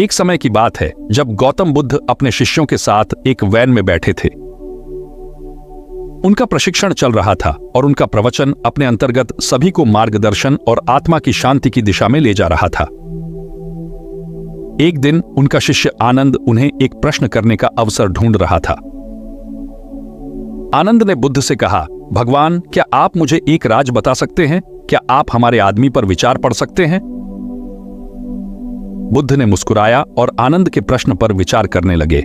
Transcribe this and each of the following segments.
एक समय की बात है जब गौतम बुद्ध अपने शिष्यों के साथ एक वैन में बैठे थे। उनका प्रशिक्षण चल रहा था और उनका प्रवचन अपने अंतर्गत सभी को मार्गदर्शन और आत्मा की शांति की दिशा में ले जा रहा था। एक दिन उनका शिष्य आनंद उन्हें एक प्रश्न करने का अवसर ढूंढ रहा था। आनंद ने बुद्ध से कहा, भगवान, क्या आप मुझे एक राज बता सकते हैं? क्या आप हमारे आदमी पर विचार पढ़ सकते हैं? बुद्ध ने मुस्कुराया और आनंद के प्रश्न पर विचार करने लगे।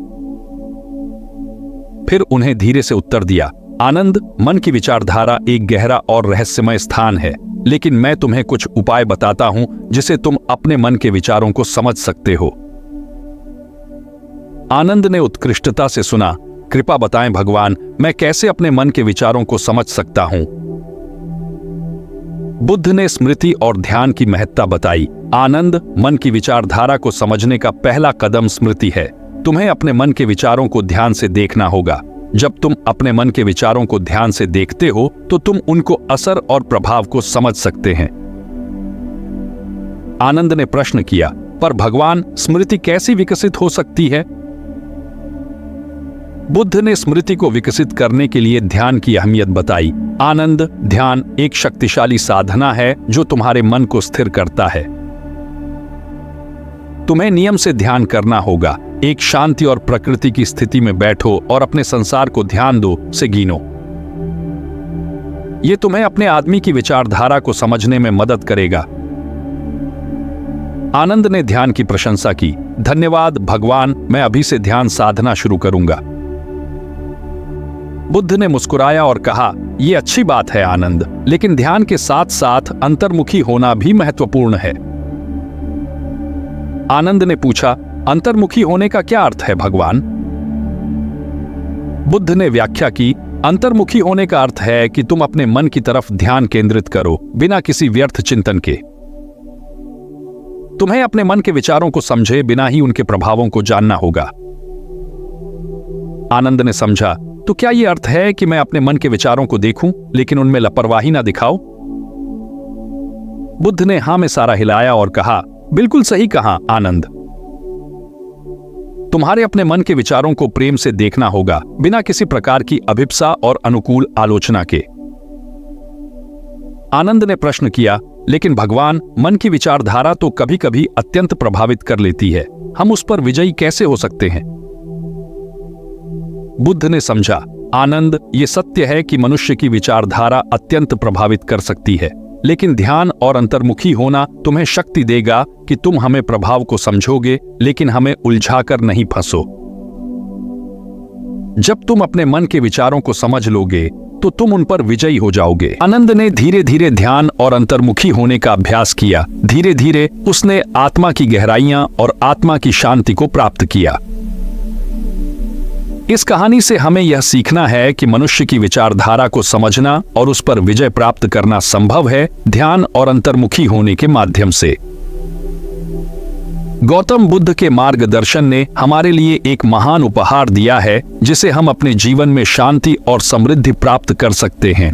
फिर उन्हें धीरे से उत्तर दिया, आनंद, मन की विचारधारा एक गहरा और रहस्यमय स्थान है, लेकिन मैं तुम्हें कुछ उपाय बताता हूं जिसे तुम अपने मन के विचारों को समझ सकते हो। आनंद ने उत्कृष्टता से सुना, कृपा बताएं भगवान, मैं कैसे अपने मन के विचारों को समझ सकता हूं? बुद्ध ने स्मृति और ध्यान की महत्ता बताई। आनंद, मन की विचारधारा को समझने का पहला कदम स्मृति है। तुम्हें अपने मन के विचारों को ध्यान से देखना होगा। जब तुम अपने मन के विचारों को ध्यान से देखते हो तो तुम उनको असर और प्रभाव को समझ सकते हैं। आनंद ने प्रश्न किया, पर भगवान, स्मृति कैसे विकसित हो सकती है? बुद्ध ने स्मृति को विकसित करने के लिए ध्यान की अहमियत बताई। आनंद, ध्यान एक शक्तिशाली साधना है जो तुम्हारे मन को स्थिर करता है। तुम्हें नियम से ध्यान करना होगा। एक शांति और प्रकृति की स्थिति में बैठो और अपने संसार को ध्यान दो से गिनो। यह तुम्हें अपने आदमी की विचारधारा को समझने में मदद करेगा। आनंद ने ध्यान की प्रशंसा की। धन्यवाद भगवान, मैं अभी से ध्यान साधना शुरू करूंगा। बुद्ध ने मुस्कुराया और कहा, यह अच्छी बात है आनंद, लेकिन ध्यान के साथ साथ अंतर्मुखी होना भी महत्वपूर्ण है। आनंद ने पूछा, अंतर्मुखी होने का क्या अर्थ है भगवान? बुद्ध ने व्याख्या की, अंतर्मुखी होने का अर्थ है कि तुम अपने मन की तरफ ध्यान केंद्रित करो, बिना किसी व्यर्थ चिंतन के। तुम्हें अपने मन के विचारों को समझे बिना ही उनके प्रभावों को जानना होगा। आनंद ने समझा, तो क्या यह अर्थ है कि मैं अपने मन के विचारों को देखूं लेकिन उनमें लापरवाही ना दिखाऊं? बुद्ध ने हां में सारा हिलाया और कहा, बिल्कुल सही कहा आनंद। तुम्हारे अपने मन के विचारों को प्रेम से देखना होगा, बिना किसी प्रकार की अभिप्सा और अनुकूल आलोचना के। आनंद ने प्रश्न किया, लेकिन भगवान, मन की विचारधारा तो कभी कभी अत्यंत प्रभावित कर लेती है। हम उस पर विजयी कैसे हो सकते हैं? बुद्ध ने समझा, आनंद, ये सत्य है कि मनुष्य की विचारधारा अत्यंत प्रभावित कर सकती है, लेकिन ध्यान और अंतर्मुखी होना तुम्हें शक्ति देगा कि तुम हमें प्रभाव को समझोगे, लेकिन हमें उलझाकर नहीं फंसो। जब तुम अपने मन के विचारों को समझ लोगे तो तुम उन पर विजयी हो जाओगे। आनंद ने धीरे धीरे ध्यान और अंतर्मुखी होने का अभ्यास किया। धीरे धीरे उसने आत्मा की गहराइयां और आत्मा की शांति को प्राप्त किया। इस कहानी से हमें यह सीखना है कि मनुष्य की विचारधारा को समझना और उस पर विजय प्राप्त करना संभव है ध्यान और अंतर्मुखी होने के माध्यम से। गौतम बुद्ध के मार्गदर्शन ने हमारे लिए एक महान उपहार दिया है जिसे हम अपने जीवन में शांति और समृद्धि प्राप्त कर सकते हैं।